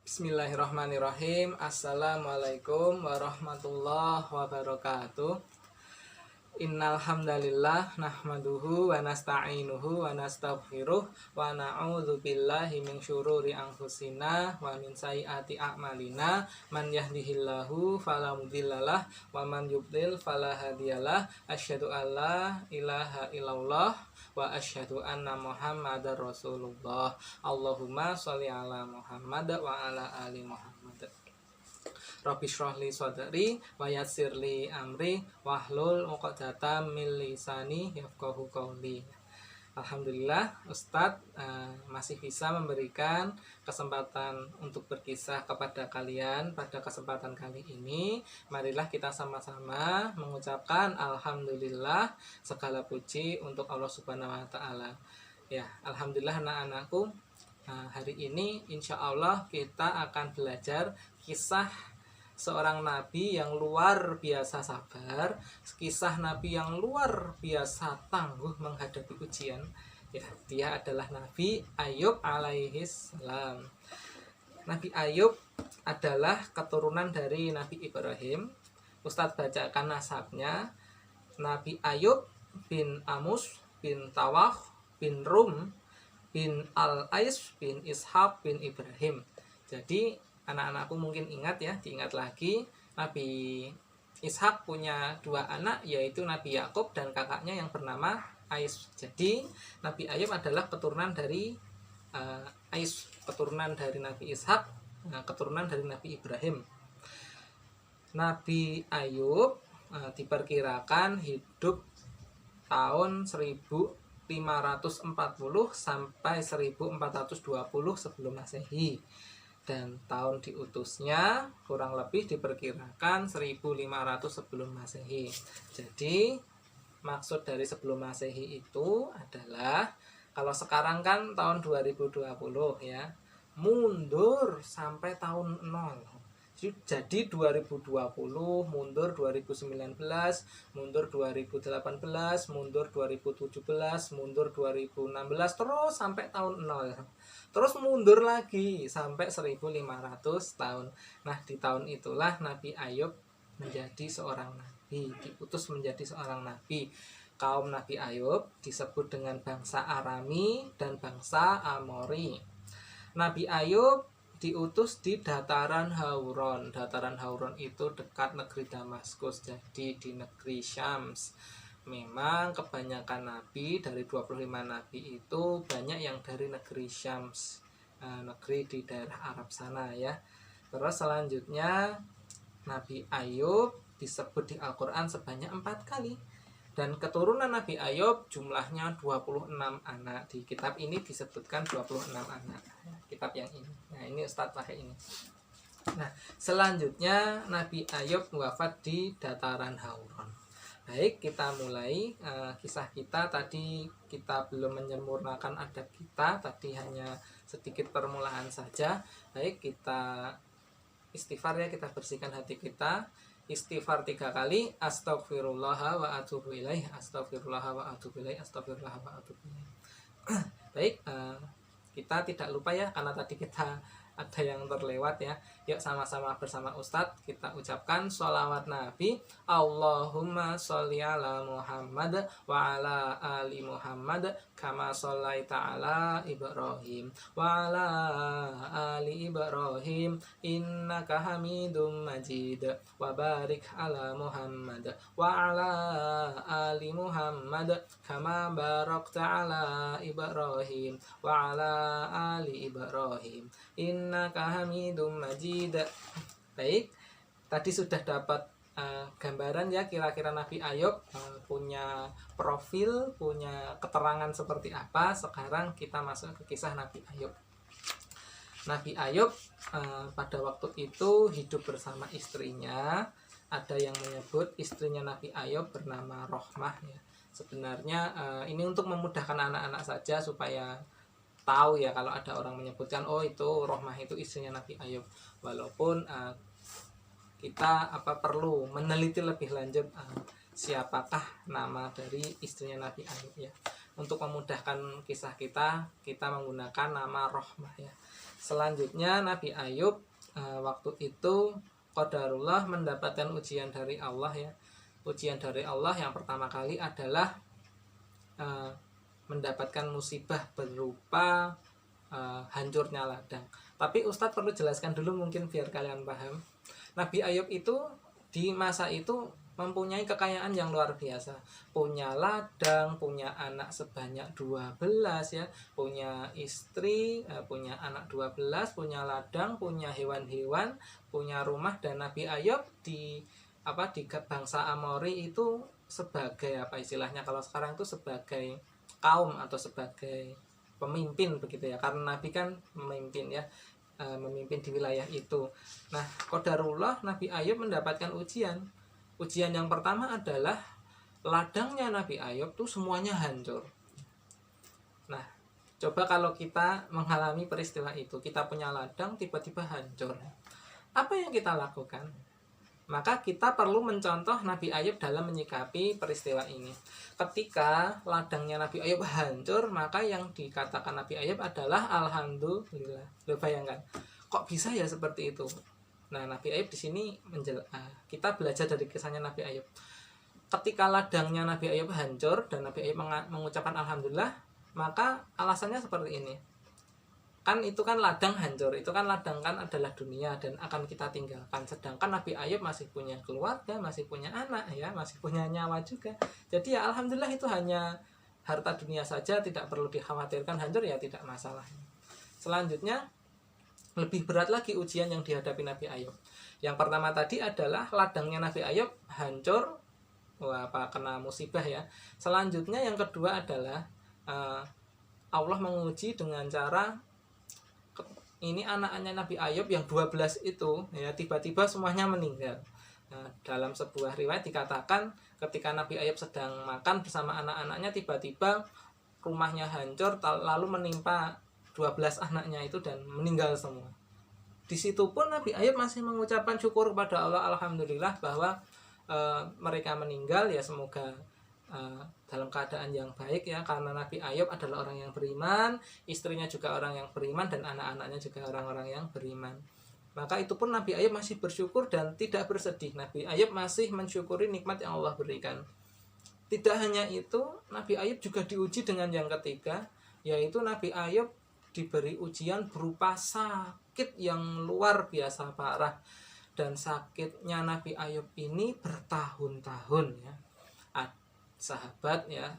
Bismillahirrahmanirrahim. Assalamualaikum warahmatullahi wabarakatuh. Innal hamdalillah nahmaduhu wa nasta'inuhu wa nastaghfiruh wa na'udzu billahi min syururi anfusina wa min sayyiati a'malina man yahdihillahu fala mudhillalah wa man yudlil fala hadiyalah asyhadu alla ilaha illallah wa asyhadu anna muhammadar rasulullah. Allahumma sholli ala Muhammad wa ala ali Muhammad. Rabbi shrahli sadri wa yassirli amri wahlul 'uqdatam min lisani yafqahu qawli. Alhamdulillah Ustadz masih bisa memberikan kesempatan untuk berkisah kepada kalian pada kesempatan kali ini. Marilah kita sama-sama mengucapkan alhamdulillah, segala puji untuk Allah Subhanahu wa taala. Ya, alhamdulillah anak-anakku. Hari ini insya Allah kita akan belajar kisah seorang nabi yang luar biasa sabar, kisah nabi yang luar biasa tangguh menghadapi ujian. Ya, dia adalah Nabi Ayub alaihissalam. Nabi Ayub adalah keturunan dari Nabi Ibrahim. Ustadz bacakan nasabnya. Nabi Ayub bin Amus bin Tawah bin Rum bin Al-Ais bin Ishaq bin Ibrahim. Jadi anak-anakku mungkin ingat ya, diingat lagi, Nabi Ishak punya dua anak, yaitu Nabi Yakub dan kakaknya yang bernama Ais. Jadi Nabi Ayub adalah keturunan dari Ais, keturunan dari Nabi Ishak, keturunan dari Nabi Ibrahim. Nabi Ayub diperkirakan hidup tahun 1540 sampai 1420 sebelum Masehi. Dan tahun diutusnya kurang lebih diperkirakan 1500 sebelum Masehi. Jadi maksud dari sebelum Masehi itu adalah, kalau sekarang kan tahun 2020 ya, mundur sampai tahun 0. Jadi 2020 mundur 2019, mundur 2018, mundur 2017, mundur 2016, terus sampai tahun 0. Terus mundur lagi sampai 1500 tahun. Nah, di tahun itulah Nabi Ayub menjadi seorang nabi, diutus menjadi seorang nabi. Kaum Nabi Ayub disebut dengan bangsa Arami dan bangsa Amori. Nabi Ayub diutus di dataran Hauron. Dataran Hauron itu dekat negeri Damaskus, jadi di negeri Syams. Memang kebanyakan nabi, dari 25 nabi itu banyak yang dari negeri Syams, negeri di daerah Arab sana ya. Terus selanjutnya Nabi Ayub disebut di Al-Quran sebanyak 4 kali. Dan keturunan Nabi Ayub jumlahnya 26 anak. Di kitab ini disebutkan 26 anak. Kitab yang ini. Nah, ini Ustadz pakai ini. Nah, selanjutnya Nabi Ayub wafat di dataran Hauron. Baik, kita mulai kisah kita. Tadi kita belum menyempurnakan adab kita. Tadi hanya sedikit permulaan saja. Baik, kita istighfar ya, kita bersihkan hati kita. Istighfar 3 kali, astagfirullah wa atubu ilaih, astagfirullah wa atubu ilaih, astagfirullah wa atubu ilaih. Baik, kita tidak lupa ya, karena tadi kita ada yang terlewat ya. Yuk sama-sama bersama Ustadz kita ucapkan sholawat Nabi. Allahumma sholli ala Muhammad wa ala ali Muhammad kama shollaita ala Ibrahim wa ala ali Ibrahim innaka hamidum majid wa barik ala Muhammad wa ala ali Muhammad kama barakta ala Ibrahim wa ala ali Ibrahim innaka hamidum majid. Baik, tadi sudah dapat gambaran ya, kira-kira Nabi Ayub punya profil, punya keterangan seperti apa. Sekarang kita masuk ke kisah Nabi Ayub. Nabi Ayub pada waktu itu hidup bersama istrinya. Ada yang menyebut istrinya Nabi Ayub bernama Rohmah ya. Sebenarnya ini untuk memudahkan anak-anak saja supaya tahu ya, kalau ada orang menyebutkan oh itu Rohmah itu istrinya Nabi Ayub. Walaupun kita perlu meneliti lebih lanjut siapakah nama dari istrinya Nabi Ayub ya. Untuk memudahkan kisah kita menggunakan nama Rohmah ya. Selanjutnya Nabi Ayub waktu itu qadarullah mendapatkan ujian dari Allah ya. Ujian dari Allah yang pertama kali adalah mendapatkan musibah berupa hancurnya ladang. Tapi Ustadz perlu jelaskan dulu mungkin biar kalian paham. Nabi Ayub itu di masa itu mempunyai kekayaan yang luar biasa. Punya ladang, punya anak sebanyak 12 ya, punya istri, punya anak 12, punya ladang, punya hewan-hewan, punya rumah. Dan Nabi Ayub di bangsa Amori itu sebagai apa istilahnya kalau sekarang itu sebagai kaum atau sebagai pemimpin begitu ya, karena Nabi kan memimpin ya, memimpin di wilayah itu. Nah, qadarullah Nabi Ayub mendapatkan ujian. Ujian yang pertama adalah ladangnya Nabi Ayub tuh semuanya hancur. Nah, coba kalau kita mengalami peristiwa itu, kita punya ladang tiba-tiba hancur, apa yang kita lakukan? Maka kita perlu mencontoh Nabi Ayub dalam menyikapi peristiwa ini. Ketika ladangnya Nabi Ayub hancur, maka yang dikatakan Nabi Ayub adalah alhamdulillah. Lo bayangkan, kok bisa ya seperti itu? Nah, Nabi Ayub di sini kita belajar dari kisahnya Nabi Ayub. Ketika ladangnya Nabi Ayub hancur dan Nabi Ayub mengucapkan alhamdulillah, maka alasannya seperti ini. Kan itu kan ladang hancur, itu kan ladang kan adalah dunia dan akan kita tinggalkan. Sedangkan Nabi Ayub masih punya keluarga, masih punya anak ya, masih punya nyawa juga. Jadi ya alhamdulillah itu hanya harta dunia saja, tidak perlu dikhawatirkan hancur ya tidak masalah. Selanjutnya lebih berat lagi ujian yang dihadapi Nabi Ayub. Yang pertama tadi adalah ladangnya Nabi Ayub hancur, kena musibah ya. Selanjutnya yang kedua adalah Allah menguji dengan cara ini anak-anaknya Nabi Ayub yang 12 itu ya tiba-tiba semuanya meninggal. Nah, dalam sebuah riwayat dikatakan ketika Nabi Ayub sedang makan bersama anak-anaknya, tiba-tiba rumahnya hancur lalu menimpa 12 anaknya itu dan meninggal semua. Di situ pun Nabi Ayub masih mengucapkan syukur kepada Allah, alhamdulillah bahwa mereka meninggal ya, semoga dalam keadaan yang baik ya, karena Nabi Ayub adalah orang yang beriman, istrinya juga orang yang beriman, dan anak-anaknya juga orang-orang yang beriman. Maka itu pun Nabi Ayub masih bersyukur dan tidak bersedih. Nabi Ayub masih mensyukuri nikmat yang Allah berikan. Tidak hanya itu, Nabi Ayub juga diuji dengan yang ketiga, yaitu Nabi Ayub diberi ujian berupa sakit yang luar biasa parah. Dan sakitnya Nabi Ayub ini bertahun-tahun ya. Sahabat ya,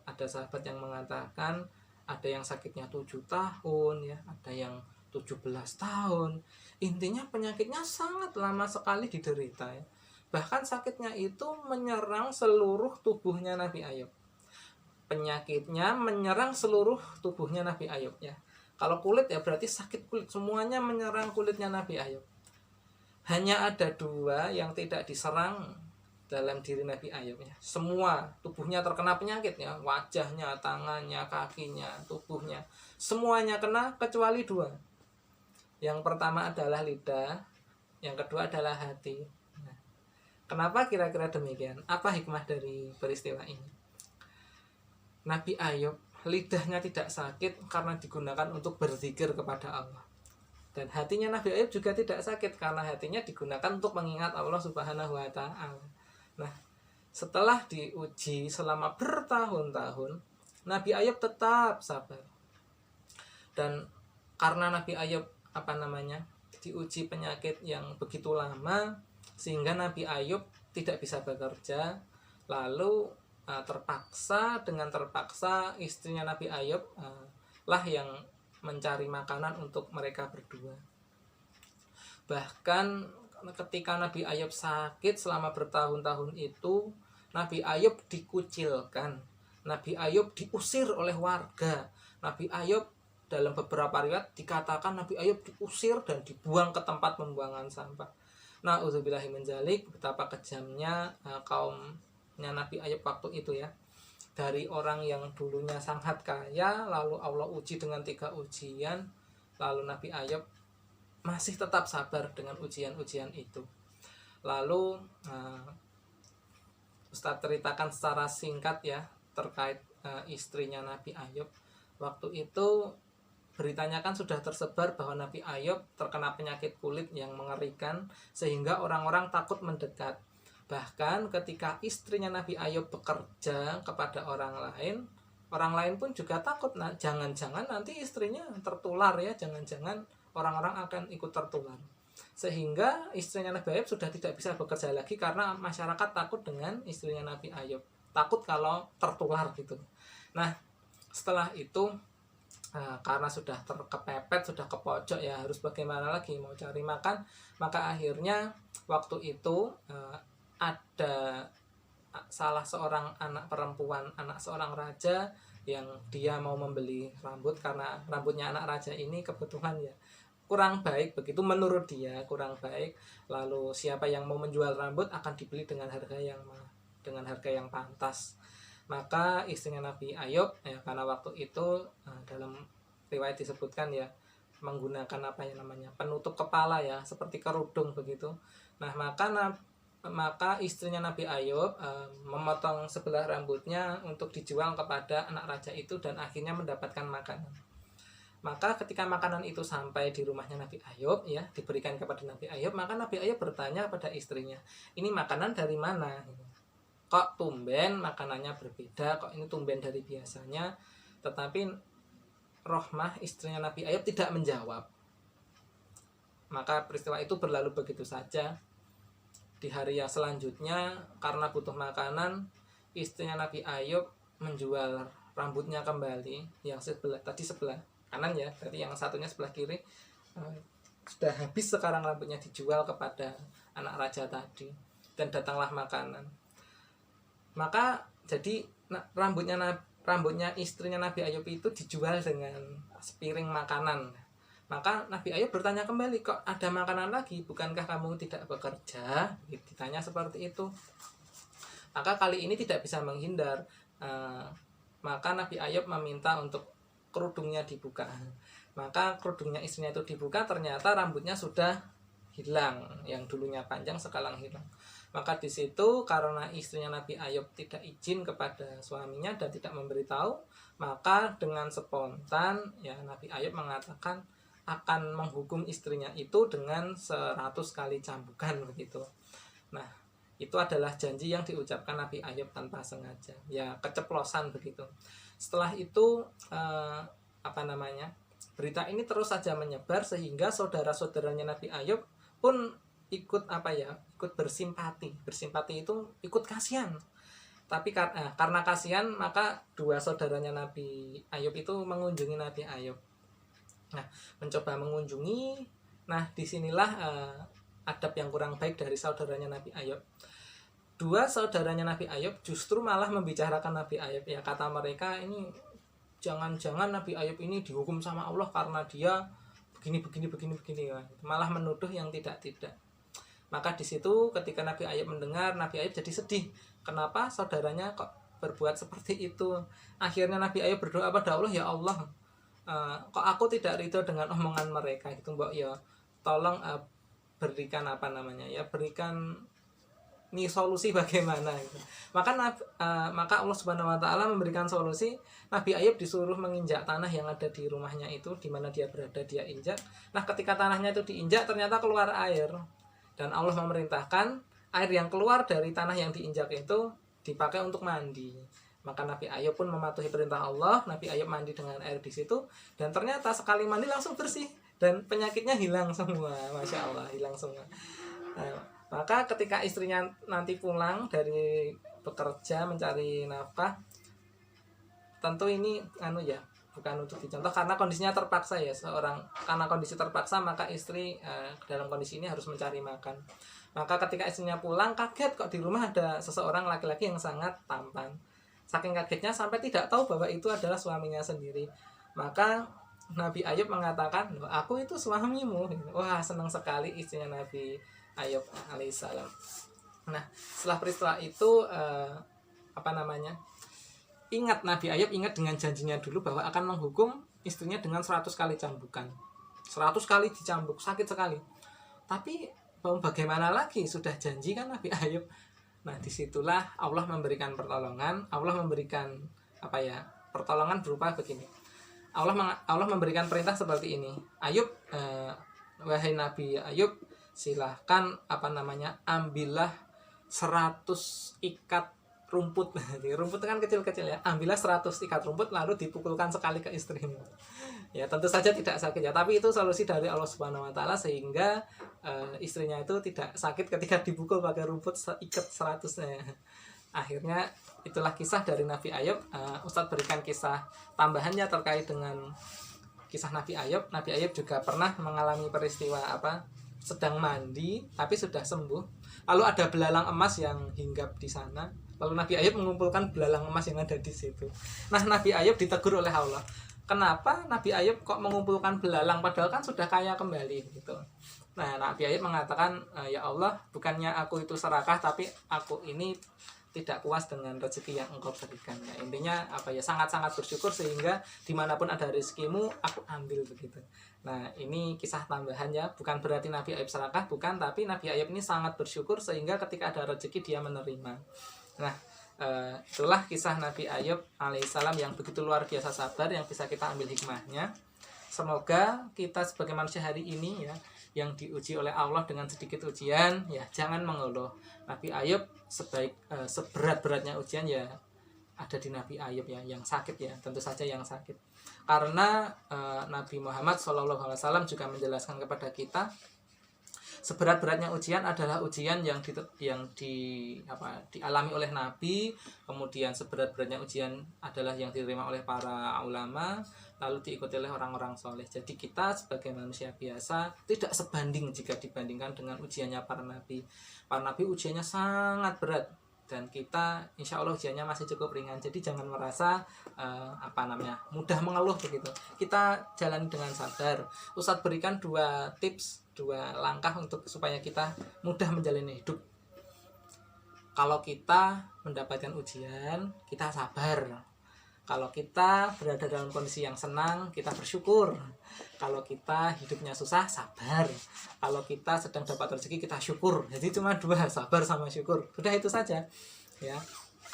ada sahabat yang mengatakan ada yang sakitnya 7 tahun ya, ada yang 17 tahun. Intinya penyakitnya sangat lama sekali diderita ya. Bahkan sakitnya itu menyerang seluruh tubuhnya Nabi Ayub. Penyakitnya menyerang seluruh tubuhnya Nabi Ayub ya. Kalau kulit ya berarti sakit kulit, semuanya menyerang kulitnya Nabi Ayub. Hanya ada 2 yang tidak diserang dalam diri Nabi Ayub ya. Semua tubuhnya terkena penyakit ya, wajahnya, tangannya, kakinya, tubuhnya, semuanya kena kecuali 2. Yang pertama adalah lidah, yang kedua adalah hati. Nah, kenapa kira-kira demikian? Apa hikmah dari peristiwa ini? Nabi Ayub lidahnya tidak sakit karena digunakan untuk berzikir kepada Allah. Dan hatinya Nabi Ayub juga tidak sakit karena hatinya digunakan untuk mengingat Allah Subhanahu wa Ta'ala. Nah, setelah diuji selama bertahun-tahun, Nabi Ayub tetap sabar. Dan karena Nabi Ayub diuji penyakit yang begitu lama, sehingga Nabi Ayub tidak bisa bekerja. Lalu dengan terpaksa istrinya Nabi Ayub lah yang mencari makanan untuk mereka berdua. Bahkan ketika Nabi Ayub sakit selama bertahun-tahun itu, Nabi Ayub dikucilkan, Nabi Ayub diusir oleh warga. Nabi Ayub dalam beberapa riwayat dikatakan Nabi Ayub diusir dan dibuang ke tempat pembuangan sampah. Na'udzubillahi min dzalik, betapa kejamnya kaumnya Nabi Ayub waktu itu ya. Dari orang yang dulunya sangat kaya, lalu Allah uji dengan 3 ujian, lalu Nabi Ayub masih tetap sabar dengan ujian-ujian itu. Lalu Ustadz ceritakan secara singkat ya terkait istrinya Nabi Ayub. Waktu itu beritanya kan sudah tersebar bahwa Nabi Ayub terkena penyakit kulit yang mengerikan sehingga orang-orang takut mendekat. Bahkan ketika istrinya Nabi Ayub bekerja kepada orang lain pun juga takut. Nah, jangan-jangan nanti istrinya tertular ya, jangan-jangan orang-orang akan ikut tertular. Sehingga istrinya Nabi Ayub sudah tidak bisa bekerja lagi karena masyarakat takut dengan istrinya Nabi Ayub. Takut kalau tertular gitu. Nah, setelah itu karena sudah terkepepet, sudah ke pojok ya, harus bagaimana lagi, mau cari makan. Maka akhirnya waktu itu ada salah seorang anak perempuan, anak seorang raja yang dia mau membeli rambut karena rambutnya anak raja ini kebetulan ya kurang baik, begitu menurut dia kurang baik. Lalu siapa yang mau menjual rambut akan dibeli dengan harga yang pantas. Maka istrinya Nabi Ayub ya, karena waktu itu dalam riwayat disebutkan ya menggunakan apa yang namanya penutup kepala ya, seperti kerudung begitu. Nah, maka istrinya Nabi Ayub memotong sebelah rambutnya untuk dijual kepada anak raja itu dan akhirnya mendapatkan makanan. Maka ketika makanan itu sampai di rumahnya Nabi Ayub ya, diberikan kepada Nabi Ayub, maka Nabi Ayub bertanya pada istrinya, ini makanan dari mana? Kok tumben makanannya berbeda, kok ini tumben dari biasanya? Tetapi Rohmah istrinya Nabi Ayub tidak menjawab. Maka peristiwa itu berlalu begitu saja. Di hari yang selanjutnya karena butuh makanan, istrinya Nabi Ayub menjual rambutnya kembali, yang sebelah kanan ya, berarti yang satunya sebelah kiri sudah habis sekarang rambutnya, dijual kepada anak raja tadi dan datanglah makanan. Maka jadi rambutnya istrinya Nabi Ayub itu dijual dengan sepiring makanan. Maka Nabi Ayub bertanya kembali, kok ada makanan lagi, bukankah kamu tidak bekerja? Ditanya seperti itu. Maka kali ini tidak bisa menghindar, maka Nabi Ayub meminta untuk kerudungnya dibuka. Maka kerudungnya istrinya itu dibuka, ternyata rambutnya sudah hilang, yang dulunya panjang sekarang hilang. Maka di situ karena istrinya Nabi Ayub tidak izin kepada suaminya dan tidak memberitahu, maka dengan spontan ya Nabi Ayub mengatakan akan menghukum istrinya itu dengan 100 kali cambukan begitu. Nah, itu adalah janji yang diucapkan Nabi Ayub tanpa sengaja, ya keceplosan begitu. Setelah itu berita ini terus saja menyebar sehingga saudara-saudaranya Nabi Ayub pun ikut bersimpati itu ikut kasihan. Tapi karena kasihan, maka dua saudaranya Nabi Ayub itu mengunjungi Nabi Ayub. Nah, mencoba mengunjungi. Nah, disinilah adab yang kurang baik dari saudaranya Nabi Ayub. Dua saudaranya Nabi Ayub justru malah membicarakan Nabi Ayub. Ya, kata mereka, ini jangan-jangan Nabi Ayub ini dihukum sama Allah karena dia begini. Malah menuduh yang tidak-tidak. Maka di situ ketika Nabi Ayub mendengar, Nabi Ayub jadi sedih. Kenapa saudaranya kok berbuat seperti itu? Akhirnya Nabi Ayub berdoa pada Allah, ya Allah, kok aku tidak ridho dengan omongan mereka gitu, Mbok ya. Tolong berikan berikan nih solusi bagaimana gitu. Maka Allah Subhanahu wa taala memberikan solusi. Nabi Ayub disuruh menginjak tanah yang ada di rumahnya itu, di mana dia berada, dia injak. Nah, ketika tanahnya itu diinjak ternyata keluar air. Dan Allah memerintahkan air yang keluar dari tanah yang diinjak itu dipakai untuk mandi. Maka Nabi Ayub pun mematuhi perintah Allah. Nabi Ayub mandi dengan air di situ dan ternyata sekali mandi langsung bersih dan penyakitnya hilang semua. Masya Allah, hilang semua. Nah, maka ketika istrinya nanti pulang dari bekerja mencari nafkah, tentu ini bukan untuk dicontoh karena kondisinya terpaksa ya, karena kondisi terpaksa maka istri dalam kondisi ini harus mencari makan. Maka ketika istrinya pulang kaget, kok di rumah ada seseorang laki-laki yang sangat tampan. Saking kagetnya sampai tidak tahu bahwa itu adalah suaminya sendiri. Maka Nabi Ayub mengatakan, aku itu suamimu. Wah, senang sekali istrinya Nabi Ayub alaihissalam. Nah, setelah peristiwa itu Nabi Ayub ingat dengan janjinya dulu bahwa akan menghukum istrinya dengan 100 kali cambukan. 100 kali dicambuk, sakit sekali. Tapi mau bagaimana lagi, sudah janji kan Nabi Ayub. Nah, disitulah Allah memberikan pertolongan. Allah memberikan pertolongan berupa begini. Allah memberikan perintah seperti ini. Ayub, wahai Nabi Ayub, silahkan ambillah 100 ikat rumput. Rumput kan kecil-kecil ya. Ambillah 100 ikat rumput lalu dipukulkan sekali ke istrimu. Ya tentu saja tidak sakit ya, tapi itu solusi dari Allah Subhanahu wa taala sehingga istrinya itu tidak sakit ketika dipukul pakai rumput seikat 100-nya. Akhirnya itulah kisah dari Nabi Ayub. Ustadz berikan kisah tambahannya terkait dengan kisah Nabi Ayub. Nabi Ayub juga pernah mengalami peristiwa sedang mandi tapi sudah sembuh. Lalu ada belalang emas yang hinggap di sana. Lalu Nabi Ayub mengumpulkan belalang emas yang ada di situ. Nah, Nabi Ayub ditegur oleh Allah. Kenapa Nabi Ayub kok mengumpulkan belalang padahal kan sudah kaya kembali gitu. Nah, Nabi Ayub mengatakan, ya Allah, bukannya aku itu serakah, tapi aku ini tidak puas dengan rezeki yang engkau berikan. Ya, intinya sangat-sangat bersyukur sehingga dimanapun ada rezekimu aku ambil begitu. Nah, ini kisah tambahan ya, bukan berarti Nabi Ayub serakah, bukan, tapi Nabi Ayub ini sangat bersyukur sehingga ketika ada rezeki dia menerima. Nah, itulah kisah Nabi Ayub alaihissalam yang begitu luar biasa sabar, yang bisa kita ambil hikmahnya. Semoga kita sebagai manusia hari ini ya, yang diuji oleh Allah dengan sedikit ujian, ya jangan mengeluh. Nabi Ayub seberat-beratnya ujian ya ada di Nabi Ayub ya, yang sakit ya, tentu saja yang sakit. Karena Nabi Muhammad SAW juga menjelaskan kepada kita, seberat-beratnya ujian adalah ujian yang dialami oleh Nabi, kemudian seberat-beratnya ujian adalah yang diterima oleh para ulama, lalu diikuti oleh orang-orang soleh. Jadi kita sebagai manusia biasa tidak sebanding jika dibandingkan dengan ujiannya para nabi. Para nabi ujiannya sangat berat dan kita insya Allah ujiannya masih cukup ringan. Jadi jangan merasa mudah mengeluh begitu. Kita jalani dengan sabar. Ustadz berikan 2 tips, 2 langkah supaya kita mudah menjalani hidup. Kalau kita mendapatkan ujian, kita sabar. Kalau kita berada dalam kondisi yang senang, kita bersyukur. Kalau kita hidupnya susah, sabar. Kalau kita sedang dapat rezeki, kita syukur. Jadi cuma 2, sabar sama syukur. Sudah itu saja. Ya,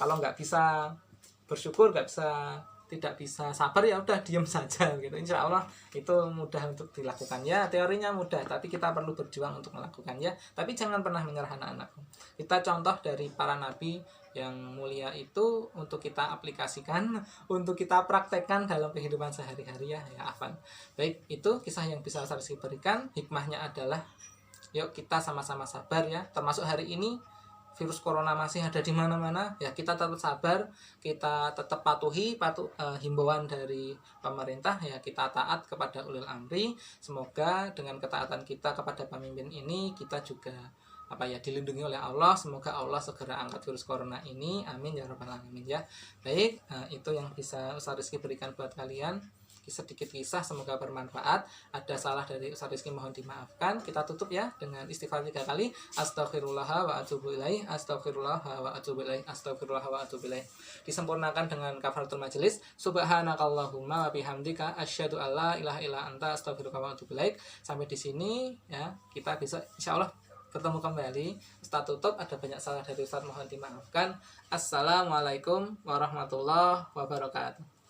kalau nggak bisa bersyukur, tidak bisa sabar, ya udah diam saja gitu. Insya Allah itu mudah untuk dilakukan ya, teorinya mudah, tapi kita perlu berjuang untuk melakukannya. Tapi jangan pernah menyerah anak-anak. Kita contoh dari para nabi yang mulia itu untuk kita aplikasikan, untuk kita praktekkan dalam kehidupan sehari-hari ya Afan. Baik, itu kisah yang bisa saya berikan. Hikmahnya adalah yuk kita sama-sama sabar ya, termasuk hari ini virus corona masih ada di mana-mana ya, kita tetap sabar, kita tetap patuhi himbauan dari pemerintah ya, kita taat kepada ulil amri. Semoga dengan ketaatan kita kepada pemimpin ini kita juga dilindungi oleh Allah. Semoga Allah segera angkat virus corona ini, amin ya rabbal alamin ya. Baik, itu yang bisa Ustaz Rizky berikan buat kalian, sedikit kisah, semoga bermanfaat. Ada salah dari Ustaz Rizky mohon dimaafkan. Kita tutup ya dengan istighfar 3 kali. Astaghfirullah wa atubu ilaih, astaghfirullah wa atubu ilaih, astaghfirullah wa atubu ilaih. Disempurnakan dengan kafaratul majelis. Subhanakallahumma wa bihamdika asyhadu alla ilaha illa anta astaghfiruka wa atubu ilaik. Sampai di sini ya, kita bisa insyaallah bertemu kembali. Ustaz tutup, ada banyak salah dari Ustaz mohon dimaafkan. Assalamualaikum warahmatullahi wabarakatuh.